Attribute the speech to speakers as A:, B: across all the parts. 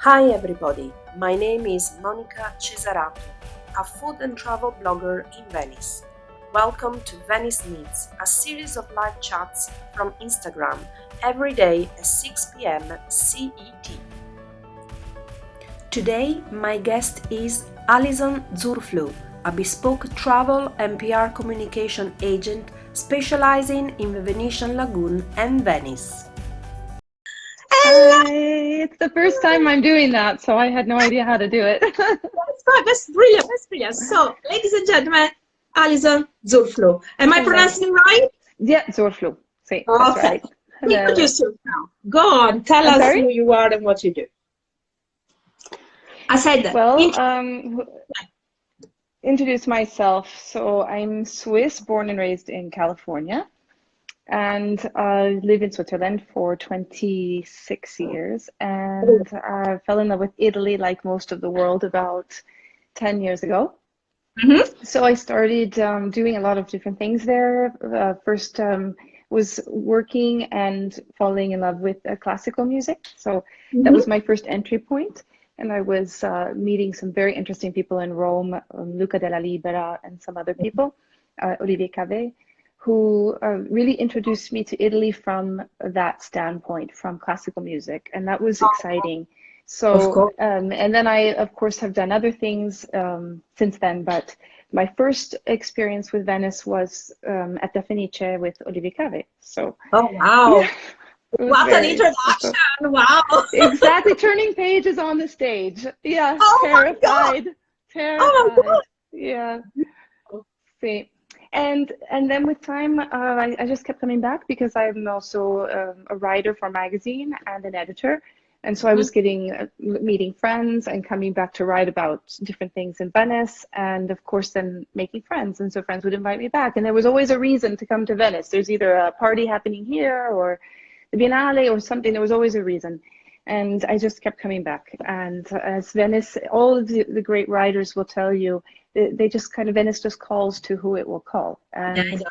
A: Hi everybody, my name is Monica Cesarato, a food and travel blogger in Venice. Welcome to Venice Meets, a series of live chats from Instagram every day at 6 p.m. CET. Today, my guest is Allison Zurfluh, a bespoke travel and PR communication agent specializing in the Venetian Lagoon and Venice.
B: Hi, it's the first time I'm doing that, so I had no idea how to do it.
C: That's brilliant. That's brilliant. So, ladies and gentlemen, Allison Zurfluh. Am I pronouncing it right?
B: Yeah, Zurfluh. See, that's
C: Okay.
B: right. Hello.
C: Introduce yourself now. Go on. Tell
B: I'm
C: us
B: sorry?
C: who you are and what you do. I said that.
B: Well, introduce myself. So I'm Swiss, born and raised in California, and live in Switzerland for 26 years. And I fell in love with Italy, like most of the world, about 10 years ago. So I started doing a lot of different things there. First was working and falling in love with classical music. So that was my first entry point. And I was meeting some very interesting people in Rome, Luca della Libera and some other people, Olivier Cavé, who really introduced me to Italy from that standpoint, from classical music. And that was exciting. So, and then I, of course, have done other things since then, but my first experience with Venice was at the Fenice with Olivier Cavé. So,
C: oh, wow.
B: Yeah,
C: what an introduction. Wow.
B: Exactly. Turning pages on the stage. Yeah,
C: oh
B: terrified. Terrified.
C: Oh my God.
B: Yeah. See. And then with time, I just kept coming back because I'm also a writer for a magazine and an editor. And so I was meeting friends and coming back to write about different things in Venice, and of course then making friends. And so friends would invite me back, and there was always a reason to come to Venice. There's either a party happening here or the Biennale or something. There was always a reason. And I just kept coming back. And as Venice, all of the great writers will tell you, they just kind of, Venice just calls to who it will call. And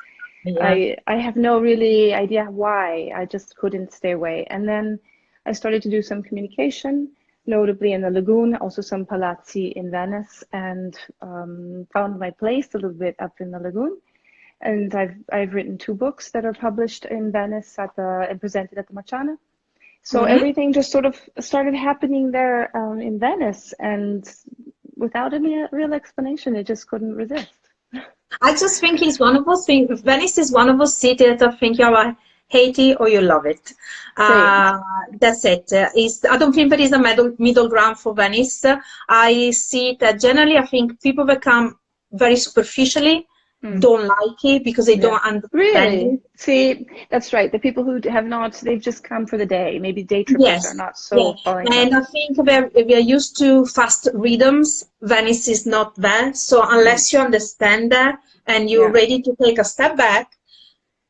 B: I have no really idea why. I just couldn't stay away. And then I started to do some communication, notably in the lagoon, also some palazzi in Venice, and found my place a little bit up in the lagoon. And I've written 2 books that are published in Venice and presented at the Marciana. So everything just sort of started happening there in Venice, and without any real explanation, it just couldn't resist.
C: I just think it's one of those things. Venice is one of those cities that I think you hate it or you love it. That's it. I don't think there is a middle ground for Venice. I see that generally, I think people that come very superficially don't like it because they don't understand
B: it. See, that's right. The people who have not, they've just come for the day. Maybe day trippers are not so falling.
C: And I think we're used to fast rhythms. Venice is not that. So unless you understand that and you're ready to take a step back,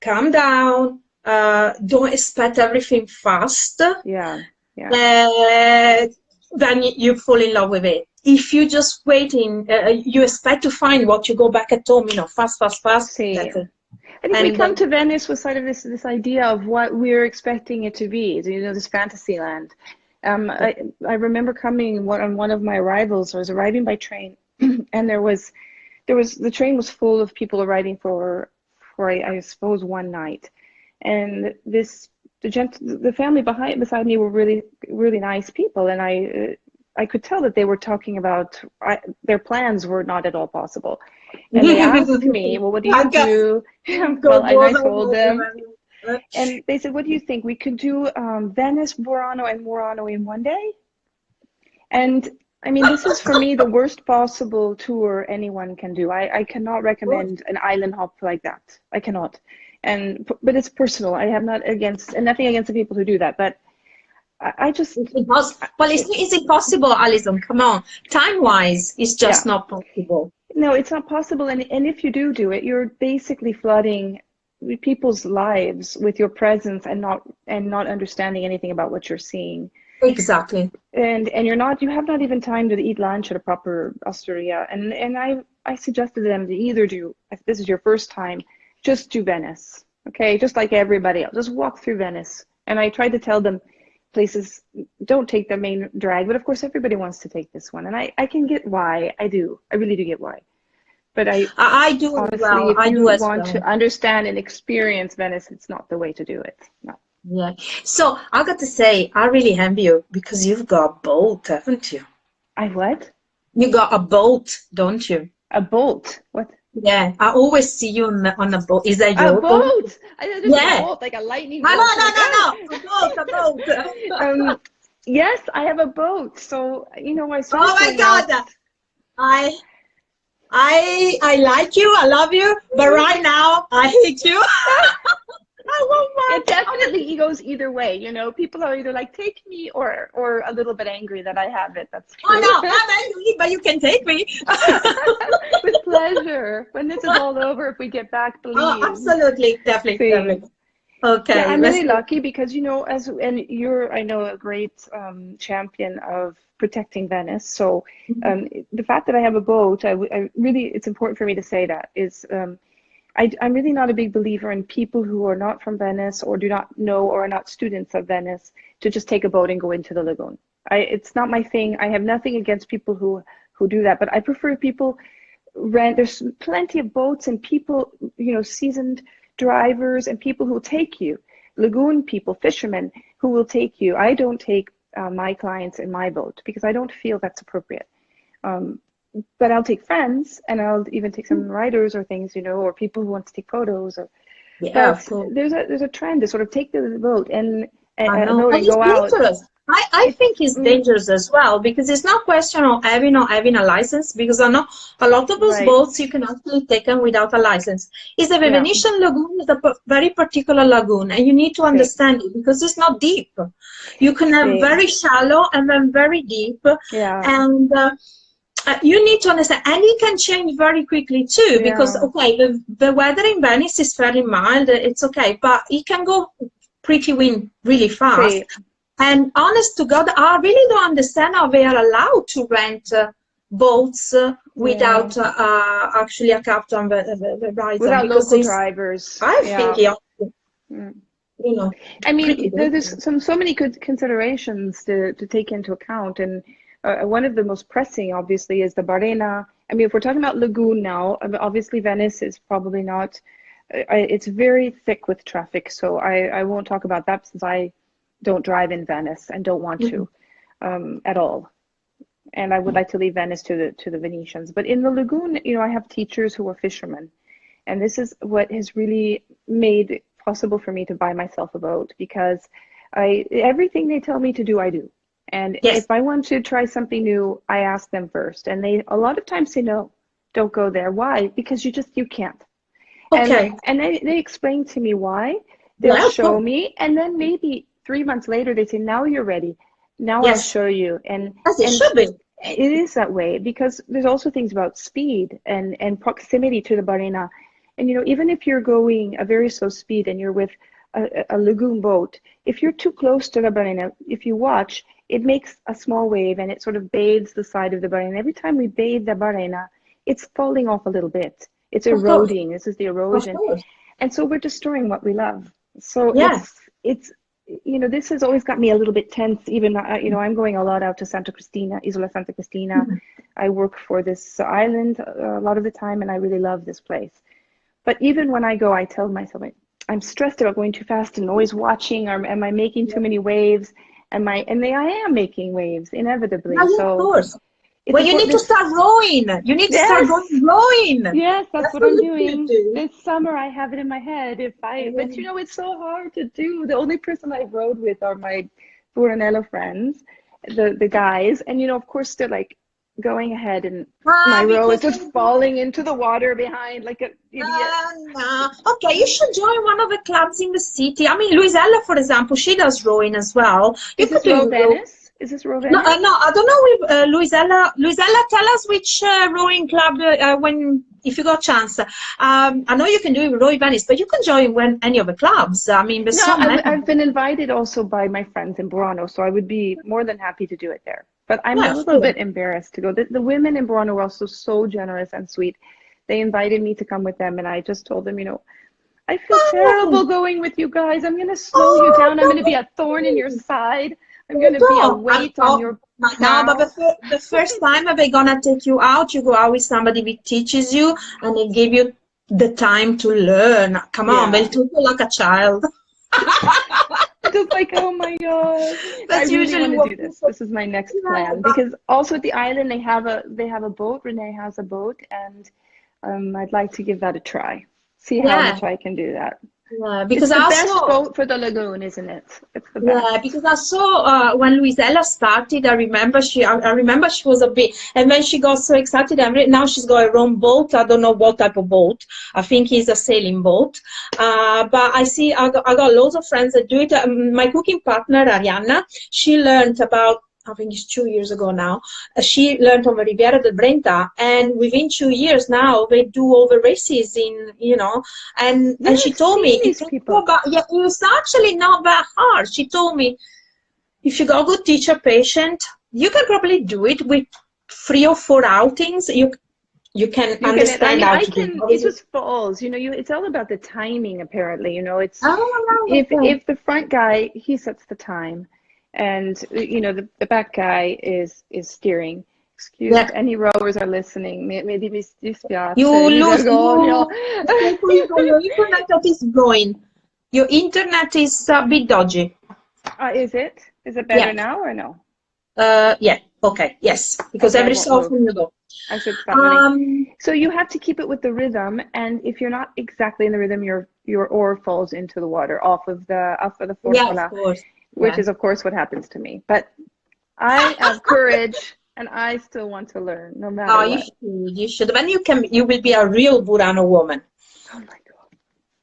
C: calm down, don't expect everything fast. Then you fall in love with it. If you just waiting, you expect to find what you go back at home, fast.
B: See, I think we come to Venice with sort of this idea of what we're expecting it to be, this fantasy land. I remember coming on one of my arrivals. I was arriving by train, and the train was full of people arriving for I suppose one night, and the family beside me were really, really nice people, and I could tell that they were talking about their plans were not at all possible. And they asked me, well, what do you do? Well, and I told them. And they said, what do you think? We could do Venice, Burano, and Murano in one day? And I mean, this is for me the worst possible tour anyone can do. I cannot recommend an island hop like that. I cannot. But it's personal. I have nothing against the people who do that. But I just...
C: it's impossible, Alison. Come on. Time-wise, it's just not possible.
B: No, it's not possible. And if you do it, you're basically flooding people's lives with your presence and not understanding anything about what you're seeing.
C: Exactly.
B: And you have not even time to eat lunch at a proper osteria. And I suggested to them to either do, if this is your first time, just do Venice. Okay, just like everybody else. Just walk through Venice. And I tried to tell them, places don't take the main drag, but of course everybody wants to take this one, and I can get why. I really do get why. But
C: I do as
B: honestly,
C: well.
B: if
C: I
B: you
C: do as
B: want
C: well.
B: to understand and experience Venice, it's not the way to do it. No.
C: Yeah. So I got to say, I really envy you because you've got a boat, haven't you?
B: I what?
C: You got a boat, don't you?
B: A bolt? What?
C: Yeah, I always see you on a boat. Is that
B: A
C: your boat?
B: boat! I thought it was a
C: Yeah.
B: bolt, like a lightning
C: No,
B: bolt.
C: no,
B: Like, oh.
C: no, no. A boat, a boat.
B: Yes, I have a boat. So, I started
C: Oh my
B: going out.
C: God. I I like you, I love you, but right now I hate you. I won't
B: It
C: mind.
B: definitely goes either way, People are either like, take me, or a little bit angry that I have it. That's
C: Oh
B: true.
C: no, I'm angry, but you can take me.
B: With pleasure. When this is all over, if we get back,
C: Oh,
B: please.
C: absolutely, definitely,
B: See.
C: definitely.
B: Yeah,
C: Okay,
B: I'm
C: let's
B: really
C: go.
B: lucky because, and you're, I know, a great champion of protecting Venice. So the fact that I have a boat, I really, it's important for me to say that is, I'm really not a big believer in people who are not from Venice or do not know or are not students of Venice to just take a boat and go into the lagoon. It's not my thing. I have nothing against people who do that, but I prefer people rent. There's plenty of boats and people, seasoned drivers and people who will take you, lagoon people, fishermen who will take you. I don't take my clients in my boat because I don't feel that's appropriate. But I'll take friends and I'll even take some riders or things, or people who want to take photos.
C: Yeah, of
B: But
C: course.
B: there's a trend to sort of take the boat and
C: I
B: a
C: know.
B: boat
C: And
B: and
C: it's
B: go out.
C: dangerous. I
B: It's
C: think it's dangerous as well because it's not question of having or having a license because I know a lot of those
B: right.
C: boats you can actually take them without a license. Is the
B: Yeah.
C: Venetian Lagoon is a very particular lagoon and you need to
B: See.
C: understand it because it's not deep. You can have
B: See.
C: very shallow and then very deep.
B: Yeah.
C: And you need to understand, and it can change very quickly too because,
B: Yeah.
C: okay, the weather in Venice is fairly mild, it's okay, but it can go pretty wind really fast.
B: See.
C: And honest to God, I really don't understand how they are allowed to rent boats without actually a captain that rides them
B: Without
C: because
B: local
C: it's,
B: drivers.
C: I
B: Yeah.
C: think, yeah,
B: Mm.
C: you know,
B: I
C: pretty
B: mean, there's
C: dangerous.
B: so many good considerations to take into account, and one of the most pressing, obviously, is the Barena. I mean, if we're talking about lagoon now, obviously Venice is probably not. It's very thick with traffic, so I won't talk about that since I don't drive in Venice and don't want to at all. And I would like to leave Venice to the Venetians. But in the lagoon, I have teachers who are fishermen. And this is what has really made it possible for me to buy myself a boat because everything they tell me to do, I do. And
C: Yes.
B: if I want to try something new, I ask them first. And they a lot of times say, no, don't go there. Why? Because you can't.
C: Okay.
B: And they explain to me why. They'll
C: Yeah,
B: show me. And then maybe 3 months later, they say, now you're ready. Now I'll
C: yes,
B: show you. And
C: as it should be.
B: it is that way because there's also things about speed and proximity to the Barena. And even if you're going a very slow speed and you're with a lagoon boat, if you're too close to the Barena, if you watch, it makes a small wave and it sort of bathes the side of the Barena. Every time we bathe the Barena, it's falling off a little bit. It's
C: Of course,
B: eroding. This is the
C: of
B: erosion.
C: course.
B: And so we're destroying what we love. So
C: Yeah.
B: it's this has always got me a little bit tense. Even I'm going a lot out to Santa Cristina, Isola Santa Cristina. I work for this island a lot of the time, and I really love this place. But even when I go, I tell myself I'm stressed about going too fast and always watching. Or am I making too many waves? I am making waves inevitably.
C: Yeah, yeah, of
B: So
C: course.
B: it's
C: Well, you need to
B: important.
C: start rowing. You need to start
B: Yes.
C: going rowing.
B: Yes, that's
C: That's
B: what
C: what
B: I'm
C: you need to
B: doing.
C: do.
B: This summer I have it in my head. But it's so hard to do. The only person I rode with are my Buranello friends, the guys. And of course they're like going ahead and my row is
C: Because
B: just falling into the water behind like an idiot.
C: no. Okay, you should join one of the clubs in the city. I mean, Luisella, for example, she does rowing as well. You
B: Is
C: could
B: this Row
C: do row.
B: Venice? Is this Row
C: No,
B: Venice?
C: no, I don't know if Luisella. Luisella, tell us which rowing club if you got a chance. I know you can do it Roy Venice, but you can join any of the clubs. I mean, there's
B: No,
C: so many.
B: I've been invited also by my friends in Burano, so I would be more than happy to do it there. But I'm a
C: Yeah,
B: little
C: sure.
B: bit embarrassed to go. The women in Burano were also so generous and sweet. They invited me to come with them, and I just told them, I feel terrible going with you guys. I'm going to slow you down. I'm going to be a thorn in your side. I'm going to be a weight on your
C: no, but the first time they're gonna take you out, you go out with somebody who teaches you and they give you the time to learn. Come on, they'll treat you like a child.
B: Just like, oh my god,
C: That's
B: I really
C: usually
B: want to do this. This is my next plan, because also at the island they have a boat. Renee has a boat, and I'd like to give that a try. See how much I can do that.
C: Yeah, because
B: it's the best boat for the lagoon, isn't it? It's the best.
C: Yeah, because I saw when Luisella started, I remember she was a bit, and then she got so excited. And now she's got her own boat. I don't know what type of boat. I think it's a sailing boat. But I got loads of friends that do it. My cooking partner Arianna, she learned about, I think it's 2 years ago now. She learned on the Riviera del Brenta, and within 2 years now they do all the races in, and she told me it's actually not that hard. She told me if you got a good teacher patient, you can probably do it with 3 or 4 outings. You can understand how to do it.
B: It just falls, it's all about the timing apparently, it's if the front guy, he sets the time, and the back guy is steering. Excuse if any rowers are listening. Maybe mi dispiace.
C: You lose your internet is going. Your internet is a bit dodgy.
B: Is it? Is it better now or no?
C: Yeah. Okay. Yes. Because every so often you go.
B: I should stop running. So you have to keep it with the rhythm, and if you're not exactly in the rhythm, your oar falls into the water off of the forcola.
C: Yeah, of course.
B: Which is, of course, what happens to me. But I have courage, and I still want to learn, no matter what.
C: You should. Then you will be a real Burano woman.
B: Oh, my God.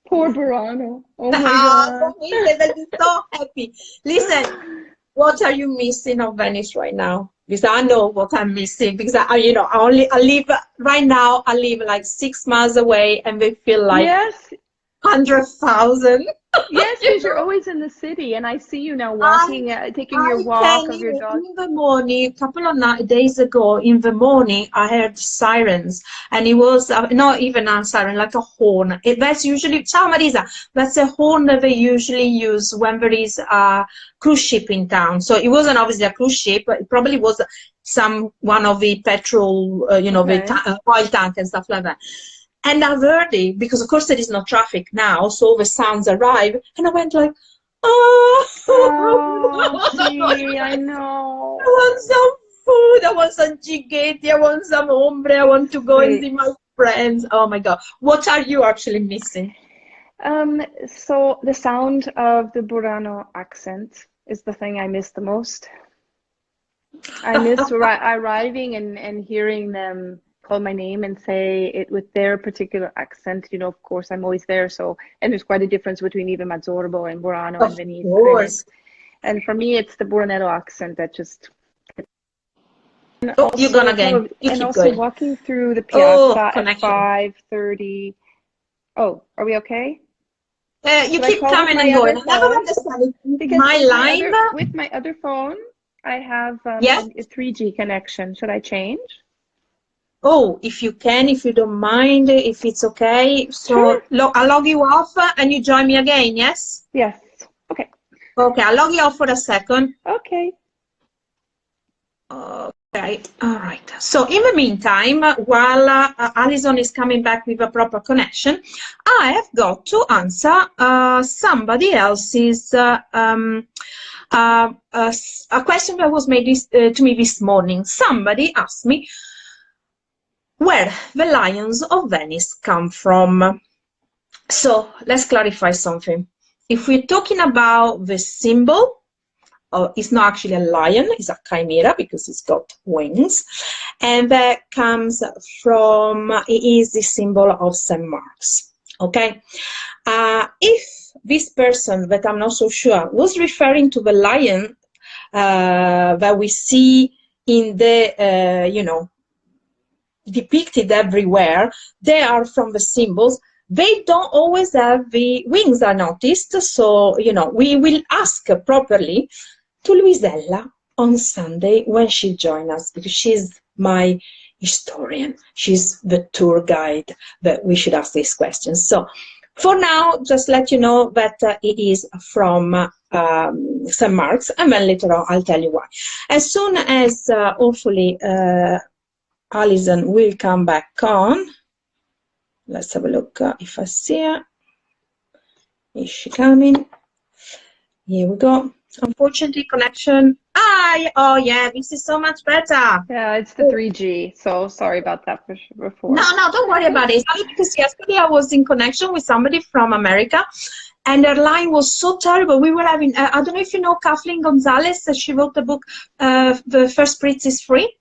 B: Poor Burano. Oh, my God.
C: They'll be so happy. Listen, what are you missing of Venice right now? Because I know what I'm missing. Because, I live, right now, I live like 6 miles away, and they feel like 100,000.
B: Yes, because you're always in the city, and I see you now walking, taking your walk of your dog.
C: In the morning, a couple of days ago, in the morning, I heard sirens, and it was not even a siren, like a horn. That's usually, ciao Marisa, that's a horn that they usually use when there is a cruise ship in town. So it wasn't obviously a cruise ship, but it probably was one of the petrol, the oil tank and stuff like that. And I've heard it, because of course there is no traffic now, so the sounds arrive, and I went like,
B: gee, I know.
C: I want some food, I want some gigetti, I want some ombre, I want to go and see my friends. Oh my God. What are you actually missing?
B: So the sound of the Burano accent is the thing I miss the most. I miss arriving and hearing them call my name and say it with their particular accent. Of course, I'm always there. So, and there's quite a difference between even Mazzorbo and Burano and Venice. Of
C: course.
B: And for me, it's the Buranetto accent that just.
C: You're gonna gain.
B: And also going. Walking through the piazza at 5:30. Oh, are we okay?
C: You keep coming and going. I never understand
B: because
C: my line.
B: With my other phone, I have a 3G connection. Should I change?
C: Oh, if you can, if you don't mind, if it's okay. So
B: sure.
C: I'll log you off and you join me again, yes?
B: Yes. Okay.
C: Okay, I'll log you off for a second.
B: Okay.
C: Okay, all right. So in the meantime, while Alison is coming back with a proper connection, I have got to answer somebody else's a question that was made to me this morning. Somebody asked me where the lions of Venice come from. So let's clarify something. If we're talking about the symbol, it's not actually a lion, it's a chimera because it's got wings, and that comes from, it is the symbol of St. Mark's. Okay, if this person, that I'm not so sure, was referring to the lion that we see in the depicted everywhere, they are from the symbols. They don't always have the wings, I noticed. So, we will ask properly to Luisella on Sunday when she joins us, because she's my historian. She's the tour guide that we should ask these questions. So For now, just let you know that it is from St. Mark's, and then later on I'll tell you why. As soon as hopefully Alison will come back on, let's have a look if I see her. Is she coming? Here we go. Unfortunately, connection. Oh yeah, this is so much better.
B: Yeah, it's the 3G. So sorry about that before.
C: No, don't worry about it. It's only because yesterday I was in connection with somebody from America, and their line was so terrible. We were having, I don't know if you know Kathleen Gonzalez. She wrote the book, The First Spritz is Free.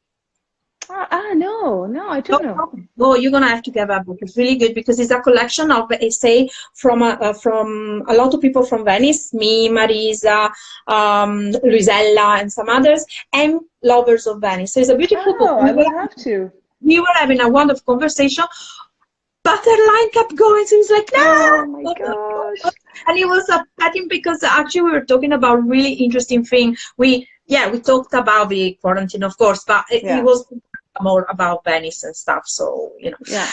B: No, I don't know.
C: Oh, you're gonna have to get that book. It's really good because it's a collection of essay from a lot of people from Venice, me, Marisa, Luisella, and some others, and lovers of Venice. So it's a beautiful book.
B: I will have to.
C: We were having a wonderful conversation, but her line kept going. So it's like, no.
B: Oh my gosh.
C: And it was upsetting because actually we were talking about really interesting thing. We talked about the quarantine, of course, but it was more about Venice and stuff. So, you know.
B: Yeah.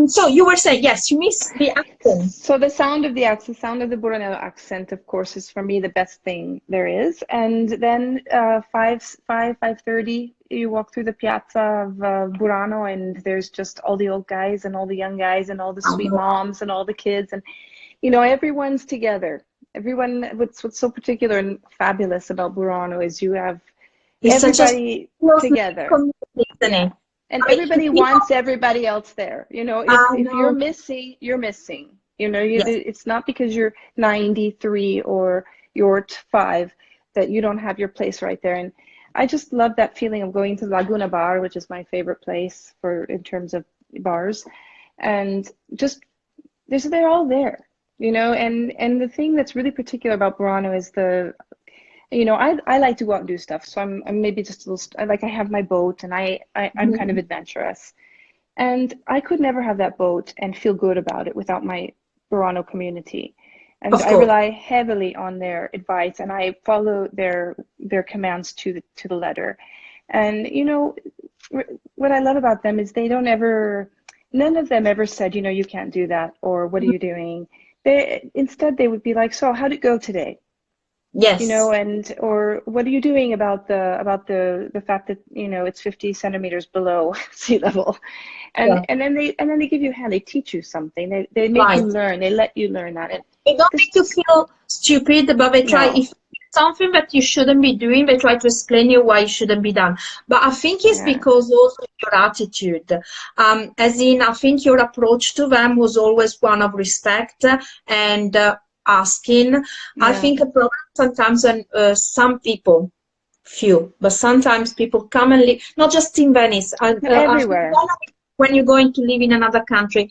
C: So you were saying, yes, you miss the accent.
B: So the sound of the accent, sound of the Buranello accent, of course, is for me the best thing there is. And then 5:30, you walk through the piazza of Burano, and there's just all the old guys and all the young guys and all the sweet moms and all the kids, and you know, everyone's together. Everyone. What's so particular and fabulous about Burano is you have everybody together.
C: Yeah.
B: And everybody wants everybody else there. You know, if you're missing, you're missing. You know, it's not because you're 93 or you're 5 that you don't have your place right there. And I just love that feeling of going to Laguna Bar, which is my favorite place in terms of bars, and just they're all there. You know, and the thing that's really particular about Burano is you know, I like to go out and do stuff. So I'm maybe just a little, I have my boat, and I'm kind of adventurous. And I could never have that boat and feel good about it without my Burano community. And I rely heavily on their advice, and I follow their commands to the letter. And, you know, what I love about them is none of them ever said, you know, you can't do that, or what are you doing? Instead, they would be like, so how'd it go today?
C: Yes.
B: You know, or what are you doing about the fact that, you know, it's 50 centimeters below sea level, and then they give you a hand. They teach you something. They make you learn. They let you learn that. And
C: they don't make you feel stupid, but they try. If something that you shouldn't be doing, they try to explain you why it shouldn't be done. But I think it's because also your attitude, as in, I think your approach to them was always one of respect and asking. I think a problem sometimes when some people, few, but sometimes people come and live, not just in Venice,
B: everywhere.
C: When you're going to live in another country,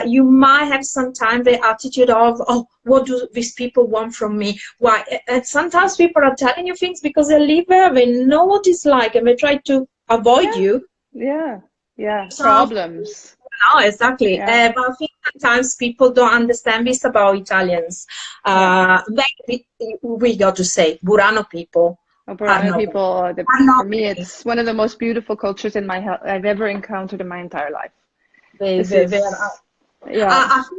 C: you might have sometimes the attitude of, oh, what do these people want from me? Why? And sometimes people are telling you things because they live there, they know what it's like, and they try to avoid you.
B: Problems.
C: No, exactly. But I think sometimes people don't understand this about Italians. We got to say, Burano people.
B: Burano people, for me, it's one of the most beautiful cultures I've ever encountered in my entire life.
C: I think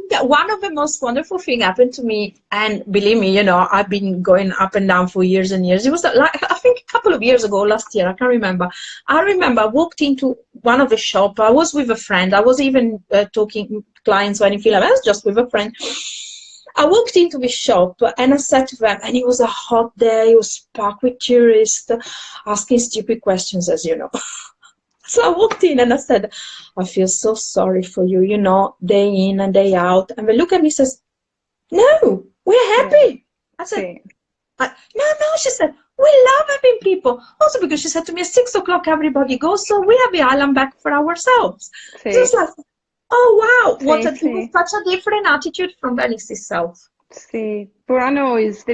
C: that one of the most wonderful things happened to me, and believe me, you know, I've been going up and down for years and years. It was like, I think a couple of years ago, last year, I can't remember. I remember I walked into one of the shops. I was with a friend. I was even talking clients when I was just with a friend. I walked into the shop and I said to them, and it was a hot day, it was packed with tourists asking stupid questions, as you know. So I walked in and I said, I feel so sorry for you, you know, day in and day out. And they look at me and says, no, we're happy. I said, no, she said, we love having people. Also because she said to me, at 6 o'clock everybody goes, so we have the island back for ourselves. So it's like, oh wow, such a different attitude from Venice itself.
B: See, Burano is,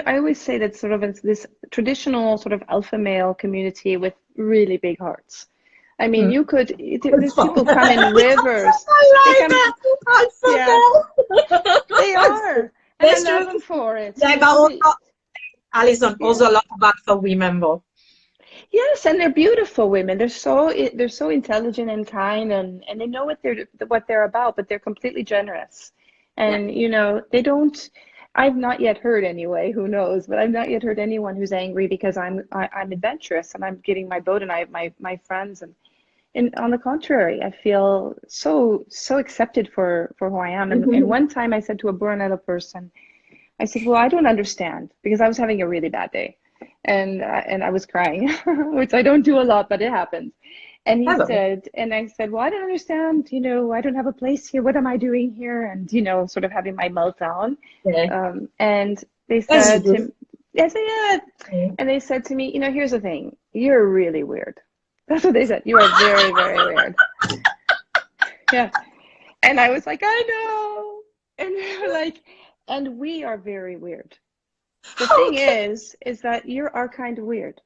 B: I always say that sort of this traditional sort of alpha male community with really big hearts. I mean, these people come in rivers. They are. And I love them for it.
C: Yeah, but also, Alison, also a lot of alpha women, though.
B: Yes, and they're beautiful women. They're so intelligent and kind, and they know what they're about, but they're completely generous. And, you know, they don't, I've not yet heard anyway, who knows, but I've not yet heard anyone who's angry because I'm adventurous and I'm getting my boat and I have my friends and on the contrary, I feel so accepted for who I am. And one time I said to a Brunello person, I said, well, I don't understand because I was having a really bad day and I was crying, which I don't do a lot, but it happens. And he said, and I said, well, I don't understand, you know, I don't have a place here. What am I doing here? And, you know, sort of having my meltdown.
C: Yeah.
B: And they said to me, I said, yeah. And they said to me, you know, here's the thing. You're really weird. That's what they said. You are very, very weird. Yeah. And I was like, I know. And they were like, and we are very weird. The thing is that you are kind of weird.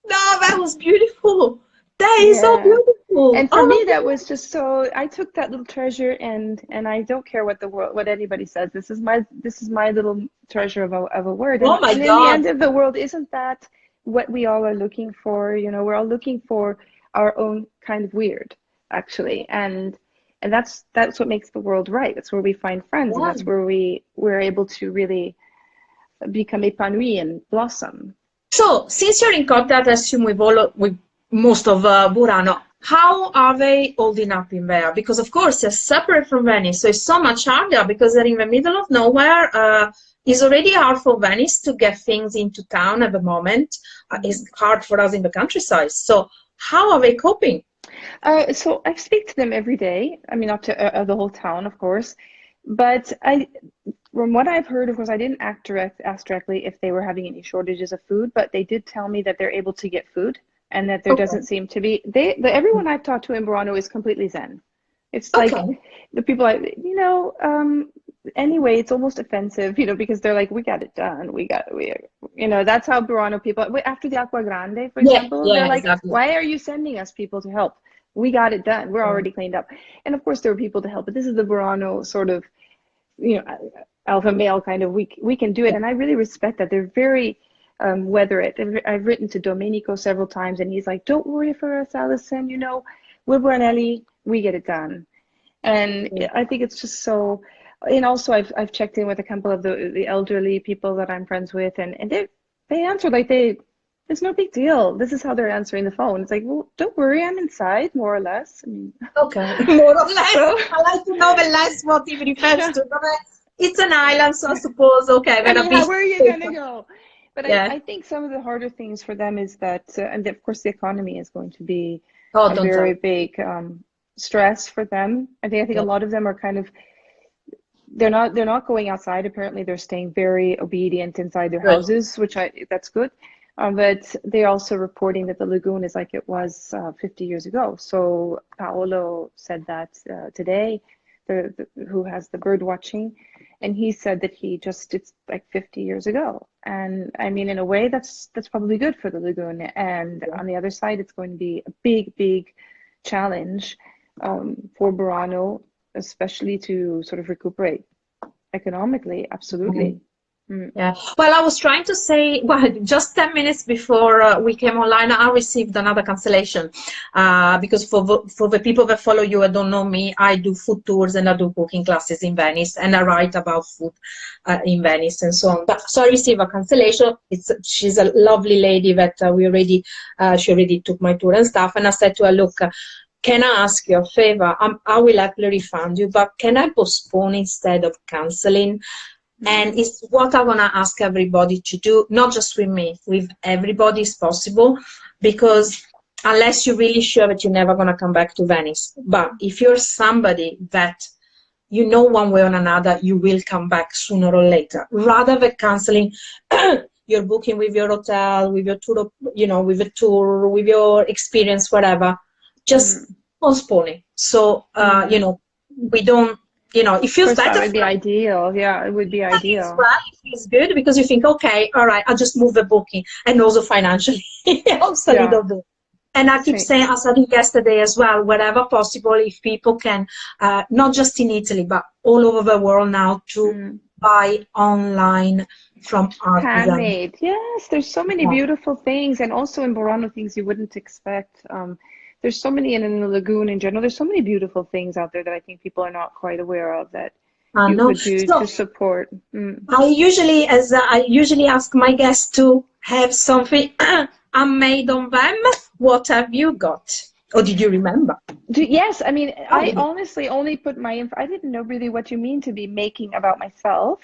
C: No, that was beautiful. That is so beautiful.
B: And for me, that was just so. I took that little treasure, and I don't care what anybody says. This is my little treasure of a word.
C: Oh my
B: God! And in the end of the world, isn't that what we all are looking for? You know, we're all looking for our own kind of weird, actually, and that's what makes the world right. That's where we find friends, and that's where we're able to really become épanoui and blossom.
C: So, since you're in contact, I assume with most of Burano, how are they holding up in there? Because of course they're separate from Venice, so it's so much harder because they're in the middle of nowhere. It's already hard for Venice to get things into town at the moment. It's hard for us in the countryside. So, how are they coping?
B: So I speak to them every day. I mean, up to the whole town, of course. But from what I've heard, of course, I didn't ask directly if they were having any shortages of food, but they did tell me that they're able to get food and that there doesn't seem to be. Everyone I've talked to in Burano is completely zen. It's like the people, anyway, it's almost offensive, you know, because they're like, we got it done. You know, that's how Burano people, after the Acqua Grande, for example, they're like, why are you sending us people to help? We got it done. We're already cleaned up. And of course, there were people to help, but this is the Burano sort of, you know, alpha male kind of, we can do it. And I really respect that. They're very weather it. I've written to Domenico several times, and he's like, don't worry for us, Allison. You know, we're Brunelli. We get it done. And I think it's just so. And also, I've checked in with a couple of the elderly people that I'm friends with, and they answer like it's no big deal. This is how they're answering the phone. It's like, well, don't worry, I'm inside, more or less. I mean,
C: more or less. So, I like to know the less what it refers to. It's an island, so I suppose, okay.
B: I mean, where are you going to go? But I think some of the harder things for them is that, and of course, the economy is going to be a very big stress for them. I think a lot of them are kind of, they're not going outside. Apparently, they're staying very obedient inside their houses, which that's good. But they're also reporting that the lagoon is like it was 50 years ago. So Paolo said that today, who has the bird watching, and he said that it's like 50 years ago. And I mean, in a way, that's probably good for the lagoon. And on the other side, it's going to be a big challenge for Burano, especially to sort of recuperate economically. Absolutely.
C: Yeah. Well, I was trying to say, just 10 minutes before we came online, I received another cancellation because for the people that follow you and don't know me, I do food tours and I do cooking classes in Venice and I write about food in Venice and so on. But so I received a cancellation. She's a lovely lady that she already took my tour and stuff. And I said to her, look, can I ask you a favor? I will happily refund you, but can I postpone instead of canceling? And it's what I'm going to ask everybody to do, not just with me, with everybody is possible, because unless you're really sure that you're never going to come back to Venice. But if you're somebody that you know one way or another, you will come back sooner or later, rather than canceling your booking with your hotel, with your tour, you know, with a tour, with your experience, whatever, just postpone it. So, you know, we don't, you know, it feels better.
B: That would be ideal. Yeah, it would be ideal.
C: Well, it feels good because you think, okay, all right, I'll just move the booking, and also financially it helps a little bit. And I keep saying, I said it yesterday as well, wherever possible, if people can, not just in Italy, but all over the world now, to buy online from art.
B: Handmade. Yes, there's so many beautiful things, and also in Burano, things you wouldn't expect. There's so many, and in the lagoon in general, there's so many beautiful things out there that I think people are not quite aware of, that
C: I
B: you
C: know.
B: could do
C: So
B: to support.
C: I usually ask my guests to have something made on them. What have you got? Or did you remember?
B: Yes, I mean, I
C: Oh,
B: honestly only put my info. I didn't know really what you mean to be making about myself.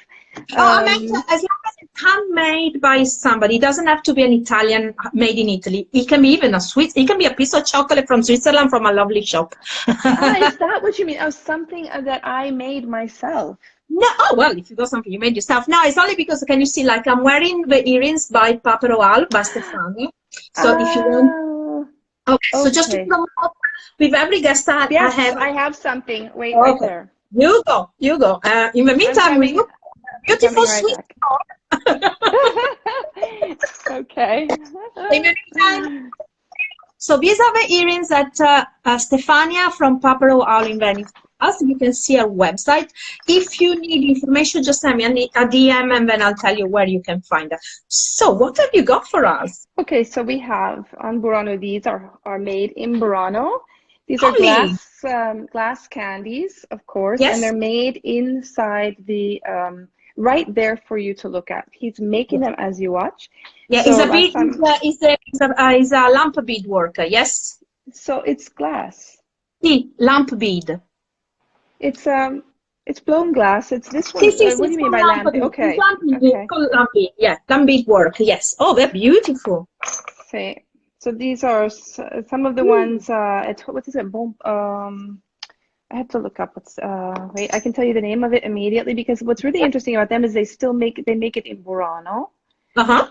C: I meant as long as it's handmade by somebody. It doesn't have to be an Italian made in Italy. It can be even a Swiss. It can be a piece of chocolate from Switzerland from a lovely shop.
B: Is that what you mean? Oh, something that I made myself.
C: No, oh well, if you got something you made yourself. No, it's only because can you see, like I'm wearing the earrings by Papero Al by Stefano. So if you want,
B: Oh,
C: okay. So just to
B: okay.
C: promote with every guest I
B: Yes,
C: have.
B: I have something. Wait, right
C: Okay,
B: there.
C: you go, you go. In the
B: I'm
C: meantime, we
B: coming.
C: look
B: I'm coming
C: beautiful
B: right
C: Swiss.
B: back. Okay.
C: In the meantime. So these are the earrings that Stefania from Papero Owl in Venice. As you can see our website. If you need information, just send me a DM and then I'll tell you where you can find it. So what have you got for us?
B: Okay, so we have on Burano, these are made in Burano. These are
C: Lovely.
B: glass candies, of course, and
C: Yes.
B: they're made inside the right there for you to look at. He's making them as you watch.
C: Yeah,
B: So
C: it's a
B: last
C: bead.
B: time,
C: Is a lamp bead worker. Yes.
B: so it's glass.
C: See, lamp bead.
B: It's blown glass. It's this
C: See,
B: one.
C: see, see,
B: What do
C: it's
B: you mean
C: called
B: by
C: lamp
B: lamp?
C: bead. It's
B: Okay,
C: lamp bead. It's
B: okay.
C: called lamp bead. Yeah, lamp bead work. Yes. Oh, they're beautiful.
B: Okay. So these are some of the ones. What is it? I have to look up what's wait, I can tell you the name of it immediately because what's really interesting about them is they make it in Burano,
C: Uh-huh.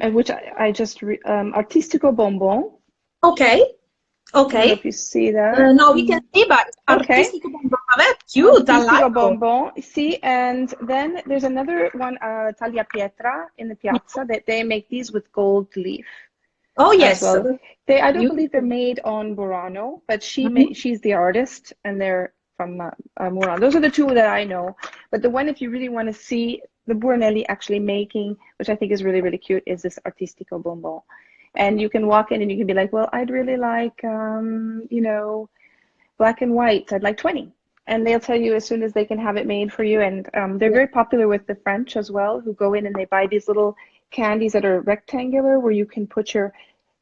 B: and which I just Artistico Bonbon.
C: Okay.
B: I don't know
C: Okay.
B: if you see that.
C: No, we can see, but
B: Okay.
C: artistico bonbon. Vabbè, cute. I
B: Artistico
C: like it.
B: Bonbon. See, and then there's another one, Taglia Pietra in the piazza that they make these with gold leaf
C: Oh,
B: as
C: yes.
B: well. I don't believe they're
C: Beautiful.
B: made on Burano, but
C: Mhm.
B: she's the artist, and they're from Burano. Those are the two that I know. But the one, if you really want to see the Buranelli actually making, which I think is really, really cute, is this Artistico Bonbon. And you can walk in and you can be like, well, I'd really like, black and white. I'd like 20. And they'll tell you as soon as they can have it made for you. And they're very popular with the French as well, who go in and they buy these little candies that are rectangular where you can put your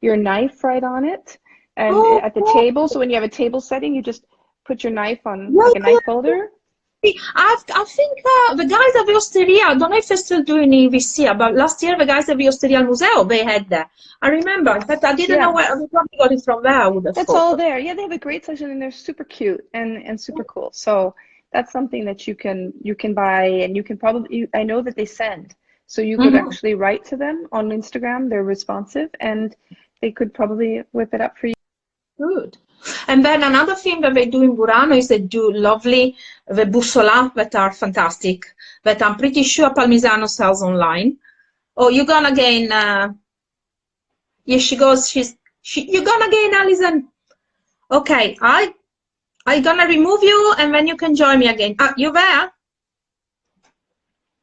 B: knife right on it and
C: Oh,
B: at the
C: oh,
B: table. So when you have a table setting, you just put your knife on
C: yeah,
B: like a
C: yeah,
B: knife holder.
C: yeah. I think the guys at the Osteria, I don't know if they're still doing it this year, but last year the guys at the Osteria al Museo, they had that. I remember. In fact, I didn't know
B: Yeah,
C: where, they probably got it from there, I would have
B: that's
C: thought.
B: all
C: But
B: there. Yeah, they have a great selection and they're super cute and super cool. So that's something that you can buy and you can probably, I know that they send. So you could
C: Mhm.
B: actually write to them on Instagram. They're responsive and they could probably whip it up for you.
C: Good. And then another thing that they do in Burano is they do lovely the bussola that are fantastic, that I'm pretty sure Palmisano sells online. Oh, you're gonna gain. Here she goes. You're gonna gain, Alison. Okay, I gonna remove you, and then you can join me again. You there?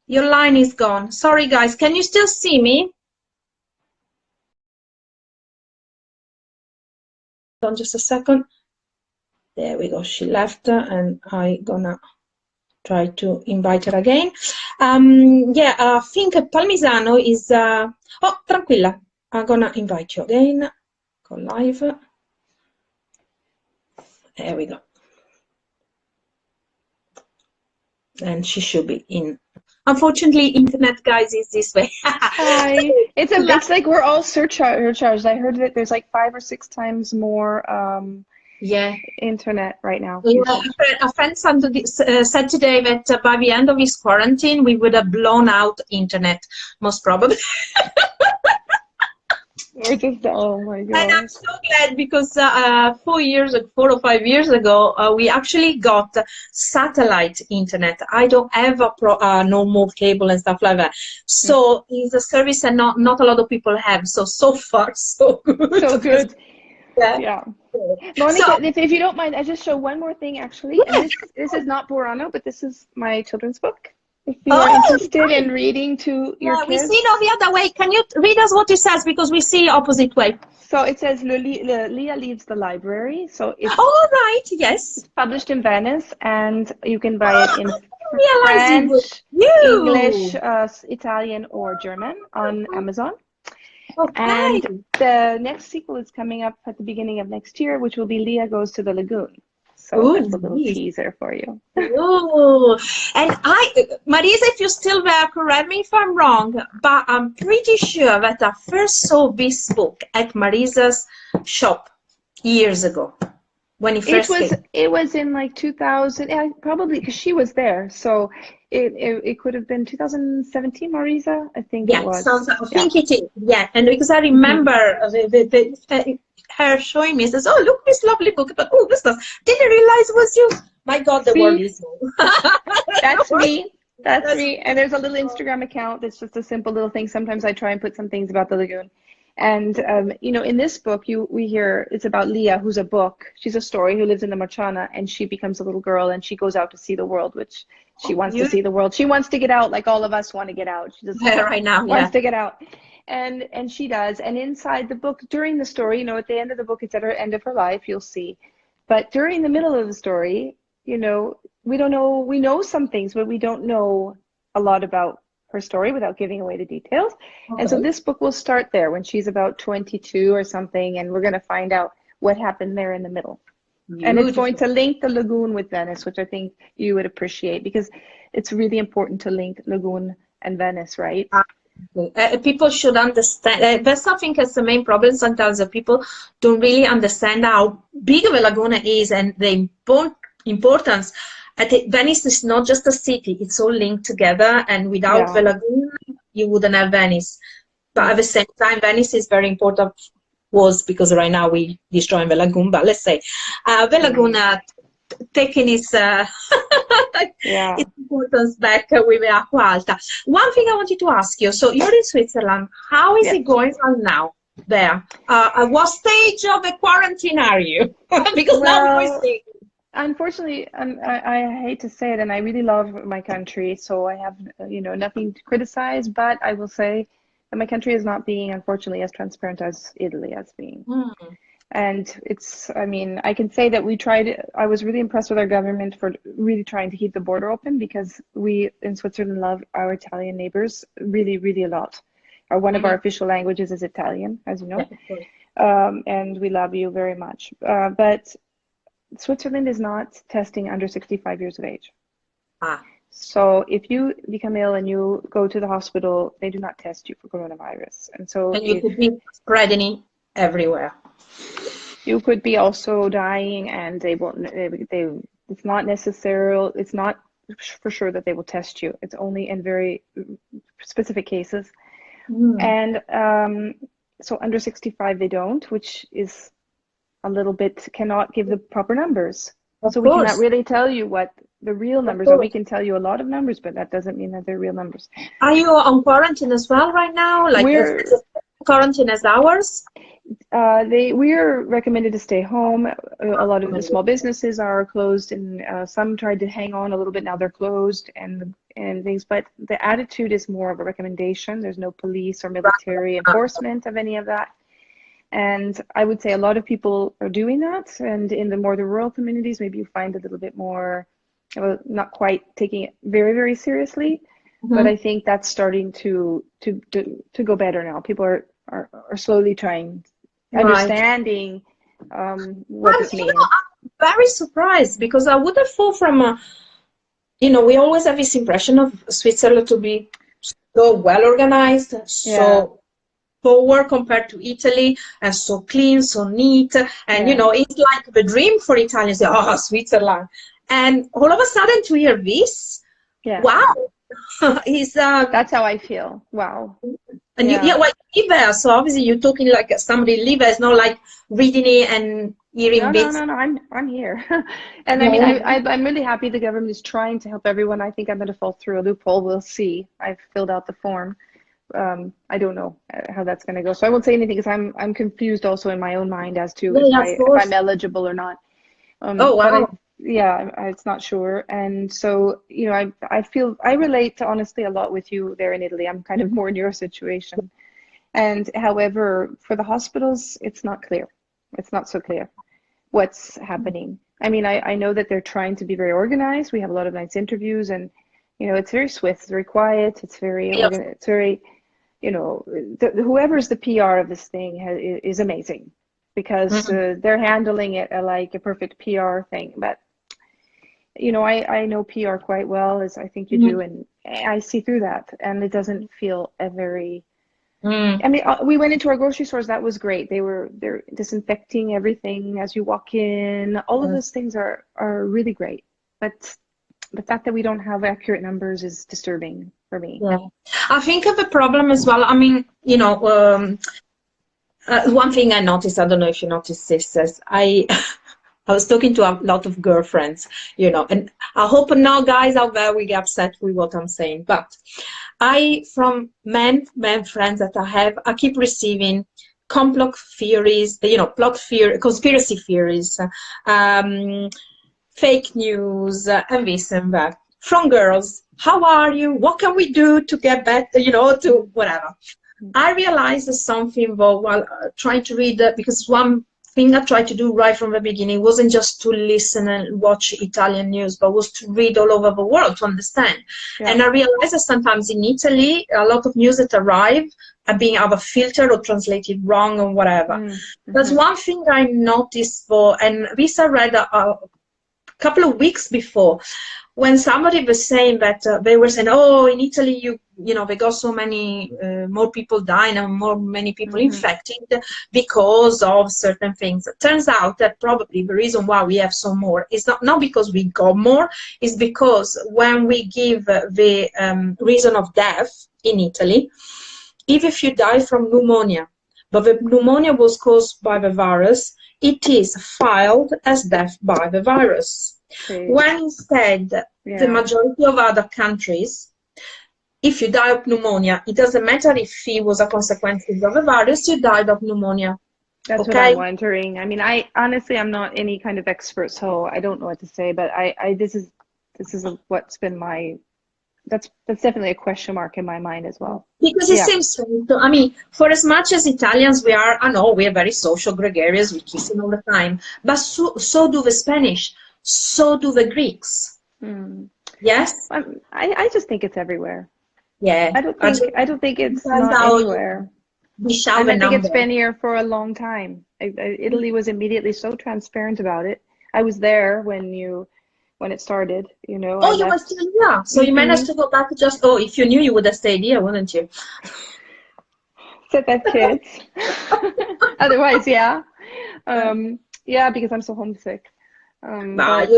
C: Your line is gone. Sorry, guys. Can you still see me? Hold on just a second. There we go. She left, and I gonna try to invite her again. Yeah, I think Palmisano is. Oh, tranquilla. I'm gonna invite you again. Go live. There we go. And she should be in. Unfortunately, internet, guys, is this way.
B: Hi. It's like we're all surcharged. I heard that there's like 5 or 6 times more
C: Yeah.
B: internet right now
C: Yeah,
B: usage.
C: a friend said today that by the end of his quarantine, we would have blown out internet, most probably.
B: We're just, oh my
C: And I'm
B: gosh.
C: so glad because 4 or 5 years ago, we actually got satellite internet. I don't have a normal cable and stuff like that. So it's a service that not a lot of people have. So far, so good.
B: So good.
C: Yeah.
B: Yeah.
C: So,
B: Monica, if you don't mind, I just show one more thing actually. And
C: yeah,
B: this is not Burano, but this is my children's book. if you are interested in reading to your
C: Yeah, we
B: kids.
C: see it on the other way. Can you read us what it says? Because we see opposite way.
B: So it says Leah leaves the library. So
C: All right, yes.
B: it's published in Venice, and you can buy it in
C: Realize it was
B: French, English,
C: you.
B: Italian, or German on Amazon.
C: Okay.
B: And the next sequel is coming up at the beginning of next year, which will be Leah Goes to the Lagoon. So
C: Oh,
B: that's a little
C: nice.
B: teaser for you.
C: Oh, and Marisa, if you're still there, correct me if I'm wrong, but I'm pretty sure that I first saw Bespoke at Marisa's shop years ago when it first came.
B: It was in like 2000, yeah, probably because she was there. So it could have been 2017, Marisa, I think it
C: Yeah,
B: was.
C: I think it is. Yeah, and because I remember her showing me, says, "Oh, look, this lovely book." But oh, this didn't realize it was you. My God, the world is small.
B: That's me. That's me. And there's a little Instagram account that's just a simple little thing. Sometimes I try and put some things about the lagoon. And in this book, we hear it's about Leah, who's a book. She's a story who lives in the Marciana, and she becomes a little girl, and she goes out to see the world, which she wants to see the world. She wants to get out, like all of us want to get out. She just
C: right now,
B: wants to get out, and she does. And inside the book, during the story, at the end of the book, it's at her end of her life. You'll see, but during the middle of the story, we don't know. We know some things, but we don't know a lot about her story without giving away the details. Okay. And so this book will start there when she's about 22 or something, and we're going to find out what happened there in the middle. Beautiful. And it's going to link the lagoon with Venice, which I think you would appreciate, because it's really important to link lagoon and Venice, right?
C: People should understand. That's something that's the main problem. Sometimes people don't really understand how big of a lagoon is and the importance. Venice is not just a city, it's all linked together, and without the lagoon you wouldn't have Venice. But at the same time, Venice is very important, because right now we destroying the lagoon, but let's say the lagoon taking its importance back with the Acqua Alta. One thing I wanted to ask you, so you're in Switzerland, how is it going on now there? At what stage of the quarantine are you? Because now we're seeing.
B: Unfortunately, I hate to say it, and I really love my country, so I have nothing to criticize, but I will say that my country is not being, unfortunately, as transparent as Italy has been. And I can say that I was really impressed with our government for really trying to keep the border open, because we in Switzerland love our Italian neighbors really, really a lot. One of our official languages is Italian, as you know, and we love you very much. But Switzerland is not testing under 65 years of age. So if you become ill and you go to the hospital, they do not test you for coronavirus. And
C: you could be spreading it everywhere.
B: You could be also dying, and they won't. It's not necessary. It's not for sure that they will test you. It's only in very specific cases. And so under 65 they don't, which is a little bit, cannot give the proper numbers. So we cannot really tell you what the real numbers are. We can tell you a lot of numbers, but that doesn't mean that they're real numbers.
C: Are you on quarantine as well right now? Like quarantine as ours?
B: We are recommended to stay home. A lot of the small businesses are closed, and some tried to hang on a little bit. Now they're closed and things, but the attitude is more of a recommendation. There's no police or military enforcement of any of that. And I would say a lot of people are doing that. And in the rural communities, maybe you find a little bit more, not quite taking it very, very seriously. But I think that's starting to go better now. People are slowly trying, understanding what this means.
C: I'm very surprised, because I would have thought from, we always have this impression of Switzerland to be so well organized, so forward compared to Italy, and so clean, so neat, and it's like the dream for Italians. Switzerland, and all of a sudden to hear this, wow,
B: that's how I feel. Wow.
C: And you live there, so obviously you're talking like somebody live there. It's not like reading it and hearing bits.
B: No, I'm here. And I'm really happy the government is trying to help everyone. I think I'm going to fall through a loophole. We'll see. I've filled out the form. I don't know how that's going to go, so I won't say anything, because I'm confused also in my own mind as to if I'm eligible or not.
C: Wow.
B: yeah, it's not sure. And so, you know, I feel I relate honestly a lot with you there in Italy. I'm kind of more in your situation. And however, for the hospitals, it's not clear. It's not so clear what's happening. I mean, I know that they're trying to be very organized. We have a lot of nice interviews, and you know, it's very swift, it's very quiet, it's very
C: Yeah.
B: it's very, you know, whoever's the PR of this thing is amazing because
C: Mhm.
B: they're handling it like a perfect PR thing. But you know, I know PR quite well, as I think you do,
C: Mhm.
B: and I see through that, and it doesn't feel a very.
C: Mm.
B: I mean, we went into our grocery stores. That was great. They're disinfecting everything as you walk in. All of
C: Mm.
B: those things are really great. But the fact that we don't have accurate numbers is disturbing for me.
C: Yeah, I think of a problem as well. I mean, one thing I noticed, I don't know if you noticed this, is I was talking to a lot of girlfriends, and I hope no guys out there will get upset with what I'm saying. But from men friends that I have, I keep receiving complot theories, conspiracy theories, um, fake news, and this and that from girls. How are you? What can we do to get better? To whatever. I realized something while trying to read because one thing I tried to do right from the beginning wasn't just to listen and watch Italian news, but was to read all over the world to understand.
B: Yeah.
C: And I realized that sometimes in Italy, a lot of news that arrive are being either filtered or translated wrong or whatever. That's one thing I noticed and this I read a couple of weeks before, when somebody was saying that they were saying, oh, in Italy, they got so many more people dying and many people infected because of certain things. It turns out that probably the reason why we have so more is not because we got more, is because when we give the reason of death in Italy, if you die from pneumonia, but the pneumonia was caused by the virus, it is filed as death by the virus.
B: Okay.
C: When instead, the majority of other countries, if you die of pneumonia, it doesn't matter if it was a consequence of a virus, you died of pneumonia.
B: That's what I'm wondering. I mean, I honestly, I'm not any kind of expert, so I don't know what to say, but this is what's been that's definitely a question mark in my mind as well.
C: Because it seems so. I mean, for as much as Italians we are, I know we are very social gregarious, we kissing all the time, but so do the Spanish, so do the Greeks. Yes?
B: I just think it's everywhere.
C: Yeah.
B: I don't think it's not anywhere. And I think it's been here for a long time. Italy was immediately so transparent about it. I was there when it started,
C: Oh, you were still here. So you managed to go back if you knew, you would have stayed here, wouldn't you?
B: Said that, kids. Otherwise, yeah. Yeah, because I'm so homesick. But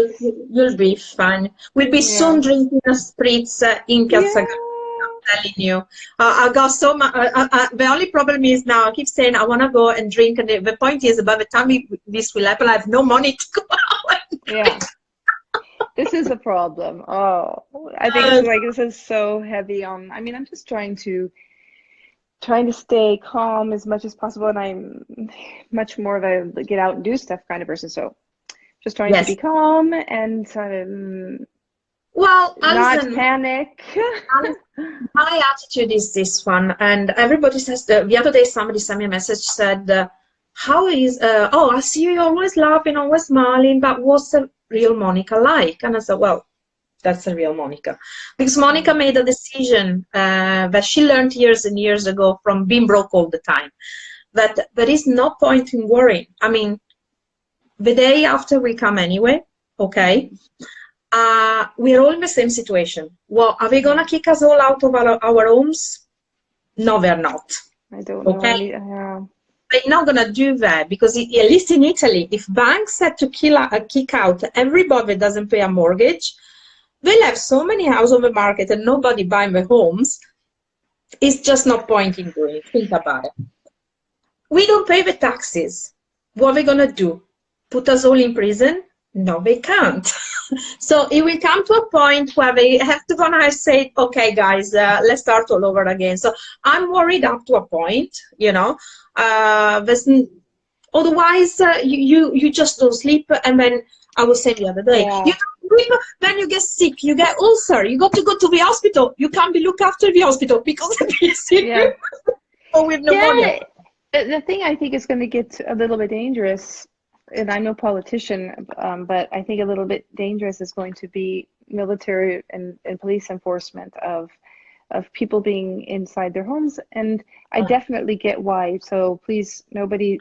C: you'll be fine. We'll be soon drinking a spritz in Piazza Garibaldi, I'm telling you. I got so much. The only problem is now I keep saying I want to go and drink, and the point is, by the time this will happen, I have no money to go out and drink.
B: This is a problem. Oh, I think this is so heavy on. I mean, I'm just trying to stay calm as much as possible, and I'm much more of a get out and do stuff kind of person. So just trying to be calm and
C: Well,
B: not panic.
C: My attitude is this one, and everybody says the other day somebody sent me a message, said, how is I see you always laughing, always smiling, but what's the real Monica like? And I said, well, that's the real Monica, because Monica made a decision that she learned years and years ago from being broke all the time, that there is no point in worrying. I mean, the day after we come anyway, okay, we're all in the same situation. Well, are they gonna kick us all out of our homes? No, they're not.
B: I don't know.
C: Okay. They're not gonna do that, because at least in Italy, if banks had to kick out everybody that doesn't pay a mortgage, they'll have so many houses on the market and nobody buying the homes. It's just no point in doing it. Think about it. We don't pay the taxes. What are they gonna do? Put us all in prison? No, they can't. So it will come to a point where they have to say, okay, guys, let's start all over again. So I'm worried up to a point, Otherwise, you just don't sleep. And then I was saying the other day,
B: Yeah.
C: you don't sleep, then you get sick, you get ulcer, you got to go to the hospital. You can't be looked after in the hospital because of this.
B: Yeah.
C: Or with pneumonia.
B: Yeah. The thing I think is going to get a little bit dangerous, and I'm no politician, but I think a little bit dangerous is going to be military and police enforcement of people being inside their homes. And I definitely get why. So please, nobody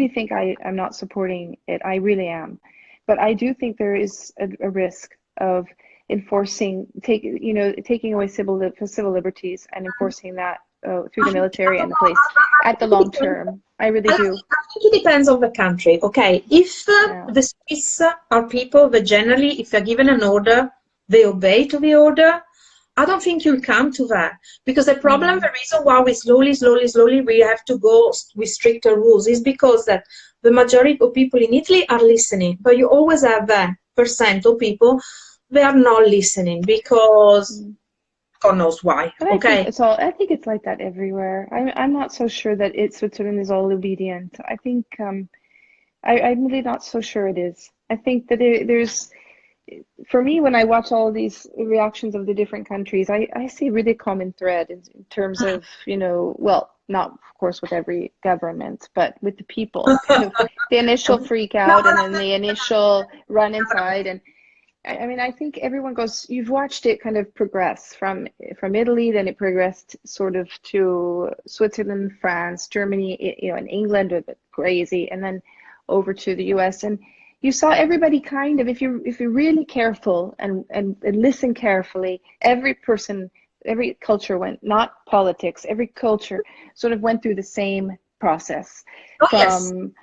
B: think I'm not supporting it. I really am. But I do think there is a risk of enforcing, taking away civil liberties and enforcing that through the military and the police at the long term. I really do.
C: I think it depends on the country. Okay, if the Swiss are people that generally, if they're given an order, they obey to the order, I don't think you'll come to that. Because the problem, the reason why we slowly, we have to go with stricter rules is because that the majority of people in Italy are listening, but you always have that percent of people they are not listening because God knows why.
B: But
C: Okay.
B: I think it's like that everywhere. I'm not so sure that Switzerland is all obedient. I think I'm really not so sure it is. I think that there's, for me, when I watch all of these reactions of the different countries, I see a really common thread in terms of, well, not of course with every government, but with the people, kind of the initial freak out and then the initial run inside. And I mean, I think everyone goes, you've watched it kind of progress from Italy, then it progressed sort of to Switzerland, France, Germany, and England, a bit crazy, and then over to the US. And you saw everybody kind of, if you're really careful and listen carefully, every person, every culture went, not politics, every culture sort of went through the same process. From,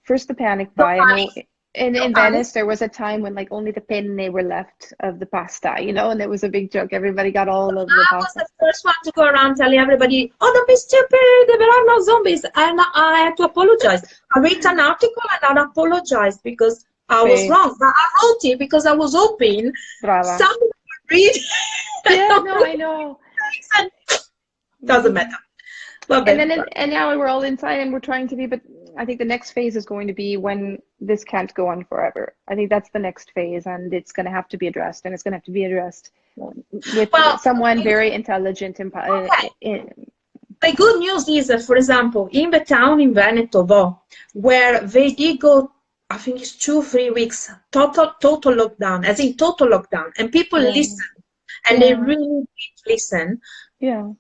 B: first the panic buy. I know in Venice, there was a time when like only the penne were left of the pasta, and it was a big joke. Everybody got all of the pasta.
C: I was the first one to go around telling everybody, oh, don't be stupid, there are no zombies. And I had to apologize. I read an article and I apologized because I was wrong. But I wrote it because I was hoping somebody would read.
B: Yeah, no, I know.
C: Doesn't matter.
B: And now we're all inside and we're trying to be, but I think the next phase is going to be when this can't go on forever. I think that's the next phase, and it's going to have to be addressed, and it's going to have to be addressed with someone very intelligent.
C: The good news is that, for example, in the town in Veneto, where they did go, I think it's 2-3 weeks, total lockdown, as in total lockdown, and people listen, and they really did listen.
B: Yeah.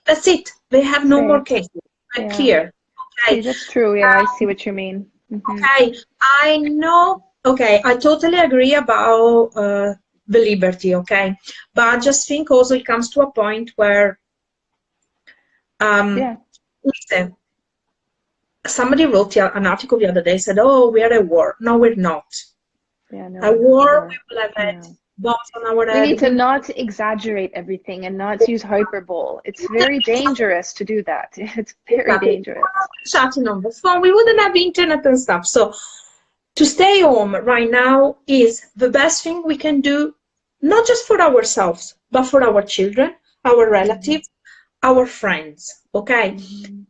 C: That's it. They have no more cases. They're clear. Okay.
B: See, that's true. Yeah, I see what you mean.
C: Okay, I know. Okay, I totally agree about the liberty. Okay, but I just think also it comes to a point where, listen, somebody wrote an article the other day, said, "Oh, we are at war." No, we're not.
B: Yeah, no,
C: a war, we will have had bombs on our head.
B: We need to not exaggerate everything and not use hyperbole. It's very dangerous to do that. It's very dangerous.
C: Chatting on the phone, we wouldn't have internet and stuff. So to stay home right now is the best thing we can do, not just for ourselves, but for our children, our relatives, our friends. Okay,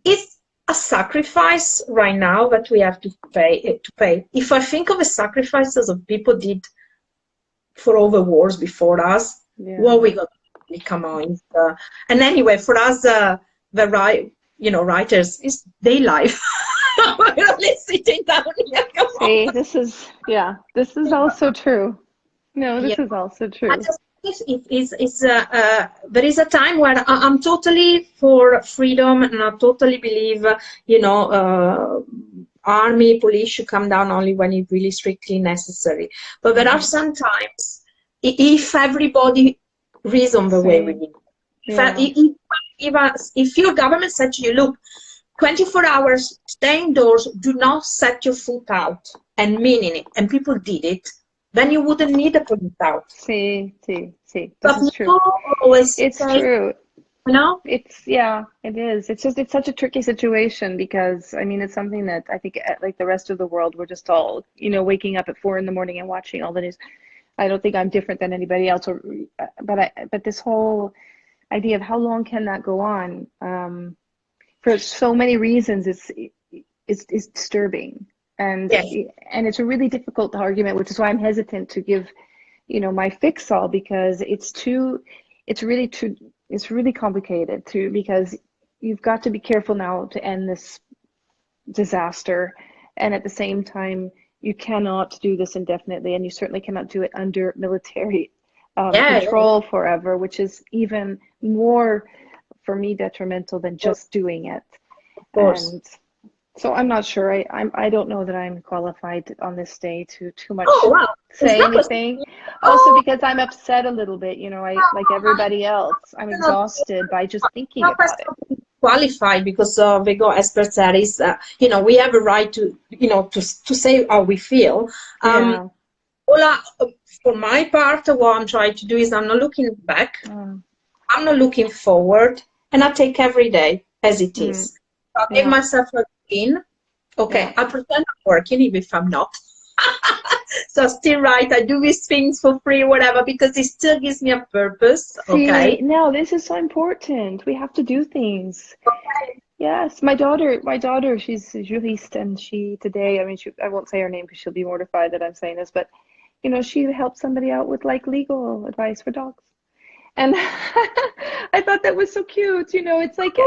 C: it's a sacrifice right now that we have to pay. If I think of the sacrifices of people did for all the wars before us, what we got to come on. And anyway, for us, the writers, it's their life. We're only sitting down here.
B: See, this is also true. No, this is also true.
C: There is a time where I'm totally for freedom, and I totally believe, army, police should come down only when it's really strictly necessary. But there are some times, if everybody reason the way we need, if your government said to you, look, 24 hours, stay indoors, do not set your foot out, and meaning it, and people did it, then you wouldn't need a police out.
B: See. This is true. It's true. It is. It's such a tricky situation because, I mean, it's something that I think, like the rest of the world, we're just all, waking up at 4 a.m. and watching all the news. I don't think I'm different than anybody else, but this whole idea of how long can that go on, for so many reasons, is disturbing. And
C: Yes.
B: and it's a really difficult argument, which is why I'm hesitant to give, my fix all, because it's really complicated too, because you've got to be careful now to end this disaster, and at the same time you cannot do this indefinitely, and you certainly cannot do it under military control forever, which is even more for me detrimental than just doing it.
C: Of course.
B: And so I'm not sure. I don't know that I'm qualified on this day to too much say anything. Also because I'm upset a little bit, like everybody else. I'm exhausted by just thinking about it.
C: Qualified because we go experts that is, we have a right to, to say how we feel. For my part, what I'm trying to do is I'm not looking back. I'm not looking forward, and I take every day as it is. I give myself a routine. Okay, I pretend I'm working even if I'm not. So still right, I do these things for free, whatever, because it still gives me a purpose. Okay.
B: See, now this is so important. We have to do things. Okay. Yes, my daughter, she's juriste, and she today, I won't say her name because she'll be mortified that I'm saying this, but she helped somebody out with like legal advice for dogs. And I thought that was so cute. It's like,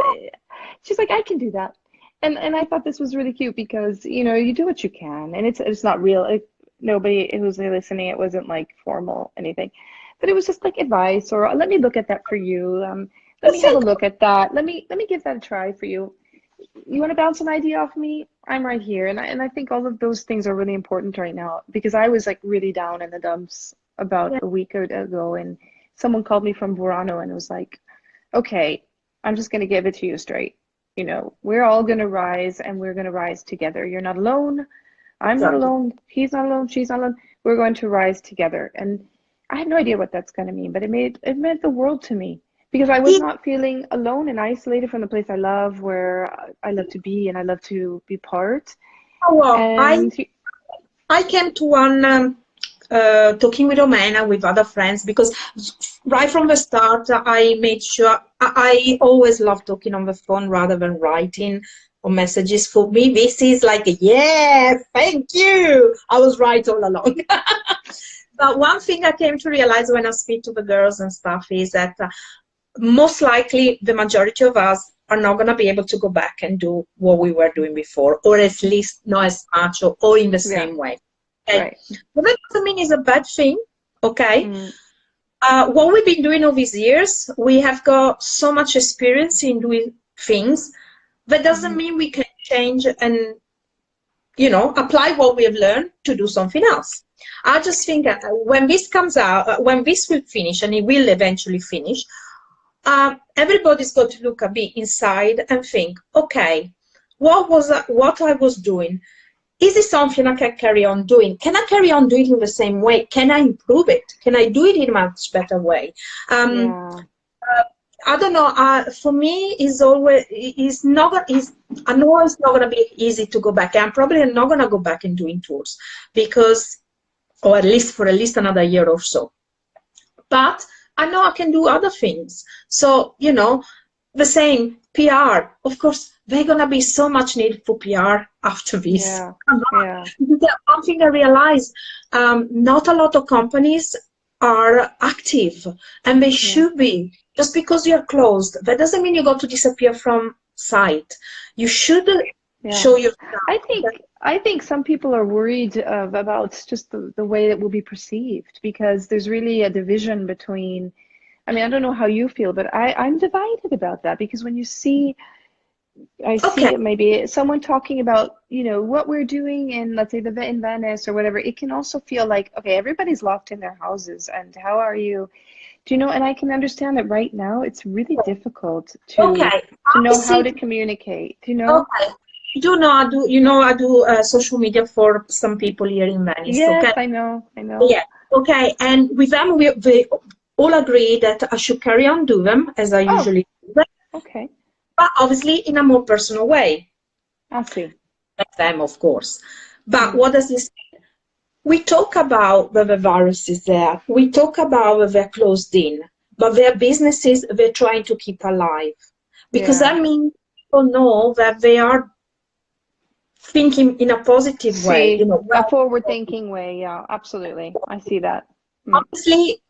B: she's like, I can do that. And I thought this was really cute because, you do what you can, and it's not real. Nobody who's listening, it wasn't like formal anything, but it was just like advice, or let me look at that for you. Let me have a look at that. Let me give that a try for you. You want to bounce an idea off me? I'm right here. And I think all of those things are really important right now, because I was like really down in the dumps about a week ago, and someone called me from Burano and was like, okay, I'm just going to give it to you straight. We're all going to rise, and we're going to rise together. You're not alone. I'm not alone. He's not alone. She's not alone. We're going to rise together. And I had no idea what that's going to mean, but it meant the world to me, because I was not feeling alone and isolated from the place I love, where I love to be and I love to be part.
C: Oh, well, and I came to one talking with Omena, with other friends, because right from the start, I made sure I always love talking on the phone rather than writing or messages. For me, this is like, thank you. I was right all along. But one thing I came to realize when I speak to the girls and stuff is that most likely the majority of us are not going to be able to go back and do what we were doing before, or at least not as much or in the same way. Okay?
B: Right.
C: But that doesn't mean it's a bad thing, okay? What we've been doing all these years, we have got so much experience in doing things. That doesn't mean we can change and, apply what we have learned to do something else. I just think that when this comes out, when this will finish, and it will eventually finish, everybody's got to look a bit inside and think, okay, what I was doing, is it something I can carry on doing? Can I carry on doing it in the same way? Can I improve it? Can I do it in a much better way? I don't know. For me, I know it's not going to be easy to go back. I'm probably not going to go back and doing tours, because, or at least for another year or so. But I know I can do other things. So, the same PR, of course, there's going to be so much need for PR after this. One thing I realized, not a lot of companies are active, and they should be. Just because you're closed, that doesn't mean you got to disappear from sight. You should show yourself.
B: I think some people are worried about just the way it will be perceived, because there's really a division between, I don't know how you feel, but I'm divided about that, because when you see, I see maybe someone talking about, what we're doing in, let's say, in Venice or whatever, it can also feel like, okay, everybody's locked in their houses, and how are you? Do and I can understand that right now it's really difficult to know how to communicate, Okay.
C: I do social media for some people here in Venice.
B: Yes,
C: okay?
B: I know.
C: Yeah, okay. And with them, we all agree that I should carry on do them as I usually do them.
B: Okay.
C: But obviously in a more personal way.
B: I see.
C: Like them, of course. But what does this mean? We talk about the viruses there. We talk about that they're closed in, but their businesses they're trying to keep alive, because that means people know that they are thinking in a positive way, you know.
B: A forward-thinking way, yeah, absolutely. I see that.
C: Obviously,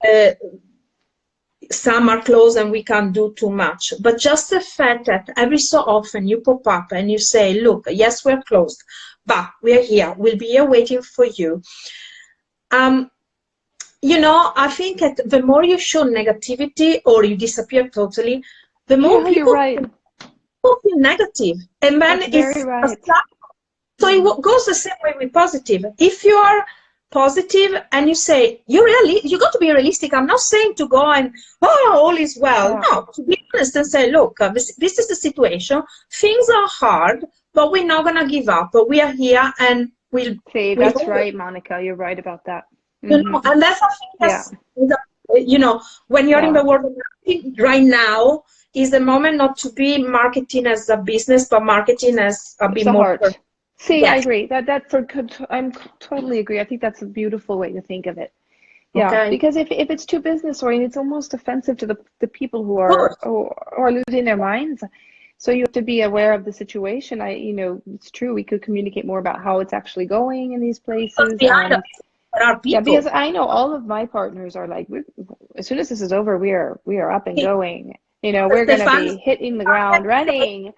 C: some are closed and we can't do too much, but just the fact that every so often you pop up and you say, look, yes, we're closed, but we're here, we'll be here waiting for you. You know, I think that the more you show negativity or you disappear totally, the more people feel negative. And then it's
B: right.
C: so it goes the same way with positive. If you are positive and you say, you got to be realistic. I'm not saying to go and, oh, all is well. Yeah. No, to be honest and say, look, this is the situation. Things are hard, but we're not going to give up. But we are here and we'll...
B: That's right, Monica. You're right about that.
C: You know, and that's, I think, you know, when you're in the world of marketing right now is the moment not to be marketing as a business, but marketing as a bit more.
B: See, I agree. I'm totally agree. I think that's a beautiful way to think of it. Yeah, because if it's too business oriented, it's almost offensive to the people who are losing their minds. So you have to be aware of the situation. You know, it's true. We could communicate more about how it's actually going in these places. Yeah, because I know all of my partners are like, as soon as this is over, we are up and going. You know, we're going to be hitting the ground running.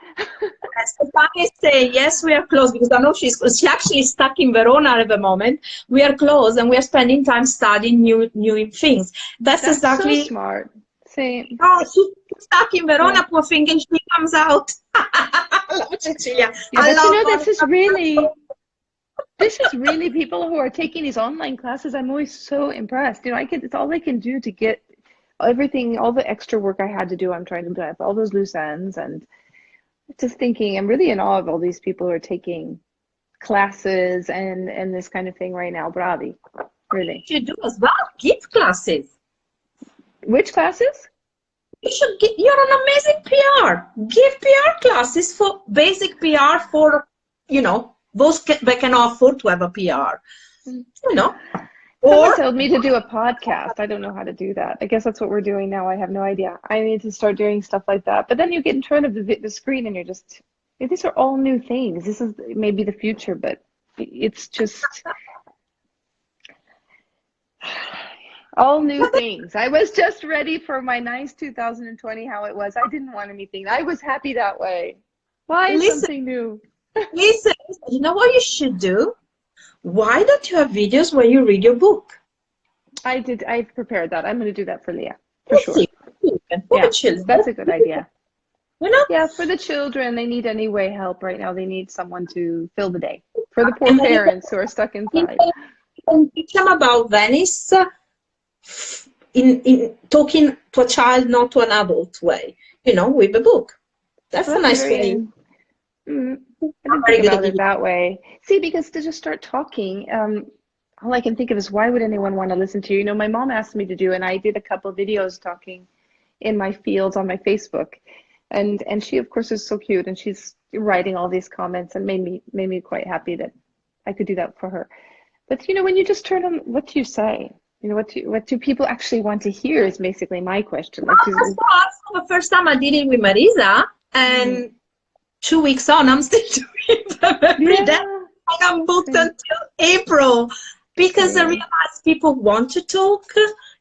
C: Stefania is saying, yes, we are close, because I know she actually is stuck in Verona at the moment. We are close and we are spending time studying new things. That's exactly
B: so smart. See.
C: Oh, she's stuck in Verona, poor thing, and she comes out. I love Cecilia.
B: This is really people who are taking these online classes. I'm always so impressed. You know, it's all I can do to get everything, all the extra work I had to do. I'm trying to do up all those loose ends, and just thinking, I'm really in awe of all these people who are taking classes and this kind of thing right now. Bravi, really.
C: You do as well. Give classes.
B: Which classes?
C: You should get. You're an amazing PR. Give PR classes for basic PR for, you know, those that can afford to have a PR. You know.
B: Someone told me to do a podcast. I don't know how to do that. I guess that's what we're doing now. I have no idea. I need to start doing stuff like that. But then you get in front of the screen and you're just, these are all new things. This is maybe the future, but it's just all new things. I was just ready for my nice 2020, how it was. I didn't want anything. I was happy that way. Why something new?
C: Listen, you know what you should do? Why don't you have videos where you read your book?
B: I've prepared that. I'm going to do that for Leah, for sure. That's a good idea.
C: You know?
B: Yeah, for the children, they need anyway help right now. They need someone to fill the day. For the poor parents who are stuck inside.
C: And teach them about Venice in talking to a child, not to an adult way. You know, with a book. That's a nice way.
B: I didn't think about it that way. See, because to just start talking, all I can think of is, why would anyone want to listen to you? You know, my mom asked me to do, and I did a couple of videos talking in my fields on my Facebook, and she of course is so cute, and she's writing all these comments, and made me quite happy that I could do that for her. But you know, when you just turn on, what do you say? You know, what do people actually want to hear is basically my question.
C: The first time I did it with Marisa, and 2 weeks on, I'm still doing them every day. I'm booked until April, because I realize people want to talk,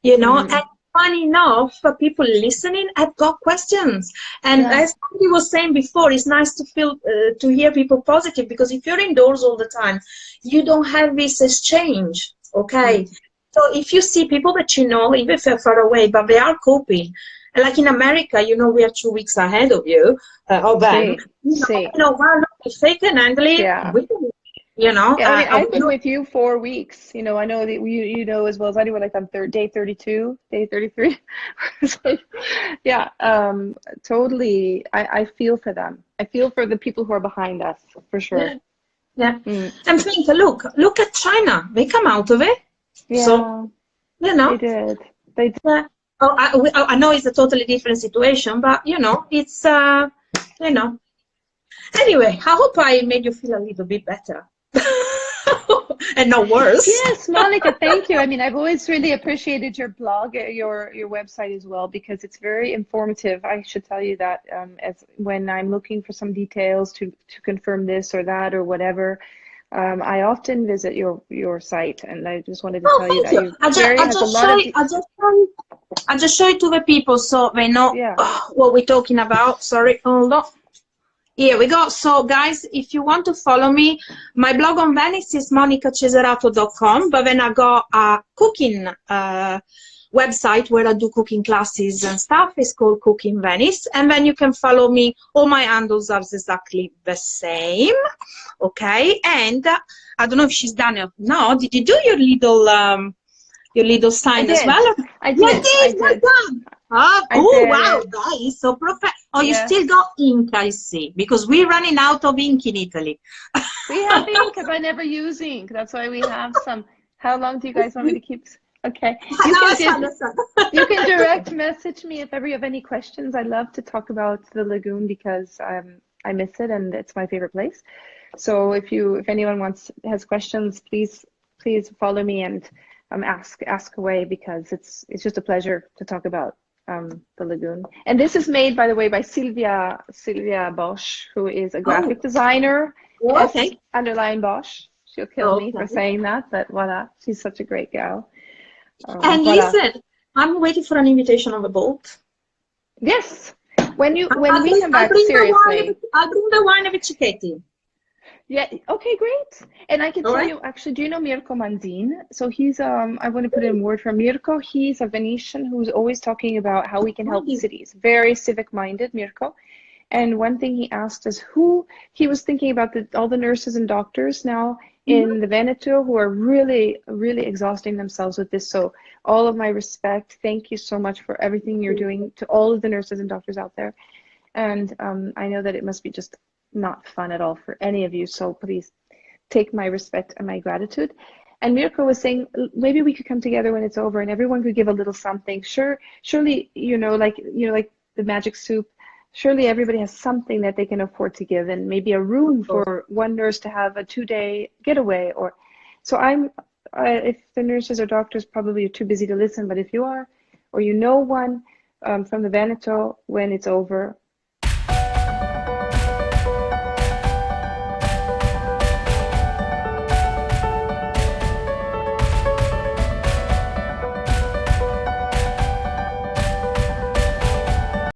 C: you know, and funny enough, for people listening, I've got questions. And as somebody was saying before, it's nice to feel, to hear people positive, because if you're indoors all the time, you don't have this exchange, okay? So if you see people that you know, even if they're far away, but they are coping, like in America, you know, we are 2 weeks ahead of you, or them. You know, we're not fake and ugly. You know,
B: I mean, I've been with you 4 weeks. You know, I know that you know as well as I do. We're like on day 32, day 33. Totally. I feel for them. I feel for the people who are behind us, for sure.
C: And think, look at China. They come out of it. So, you know,
B: they did.
C: I know it's a totally different situation, but you know, it's you know. Anyway, I hope I made you feel a little bit better. and not worse.
B: Yes, Monica, thank you. I mean, I've always really appreciated your blog, your website as well, because it's very informative. I should tell you that as when I'm looking for some details to confirm this or that or whatever, I often visit your site, and I just wanted to
C: Oh,
B: tell you
C: thank
B: that
C: you.
B: you has a lot of
C: I just show it to the people so they know
B: yeah.
C: what we're talking about. Sorry, hold on. Here we go. So guys, if you want to follow me, my blog on Venice is monicacesarato.com, but then I got a cooking website where I do cooking classes and stuff. It's called Cooking Venice. And then you can follow me. All my handles are exactly the same. Okay. And I don't know if she's done it. No, did you do your little sign as well?
B: I
C: You
B: did.
C: did. Well done. Oh, wow,
B: Did.
C: that is so perfect. Oh, you
B: Yes.
C: still got ink, I see, because we're running out of ink in Italy.
B: We have ink, but I never use ink. That's why we have some. How long do you guys want me to keep? Okay. You can direct message me if ever you have any questions. I love to talk about the lagoon because I miss it and it's my favorite place. So if anyone has questions, please follow me and ask away, because it's just a pleasure to talk about the lagoon. And this is made, by the way, by Silvia Bosch, who is a graphic designer.
C: Okay.
B: Underline Bosch. She'll kill me for saying that, but voila, she's such a great gal.
C: And
B: voila.
C: listen, I'm waiting for an invitation on the boat.
B: Yes, when we come back, seriously.
C: I'll bring the wine of Cicchetti.
B: Yeah, okay, great. And I can tell you, actually, do you know Mirko Manzin? So he's, I want to put in a word for Mirko. He's a Venetian who's always talking about how we can help cities. Very civic-minded, Mirko. And one thing he asked is he was thinking about all the nurses and doctors now in the Veneto who are really, really exhausting themselves with this. So all of my respect. Thank you so much for everything you're doing to all of the nurses and doctors out there. And I know that it must be just not fun at all for any of you. So please take my respect and my gratitude. And Mirko was saying, maybe we could come together when it's over and everyone could give a little something. Surely, like the magic soup, surely everybody has something that they can afford to give, and maybe a room for one nurse to have a 2-day getaway. So if the nurses or doctors probably are too busy to listen, but if you are, or you know one from the Veneto, when it's over,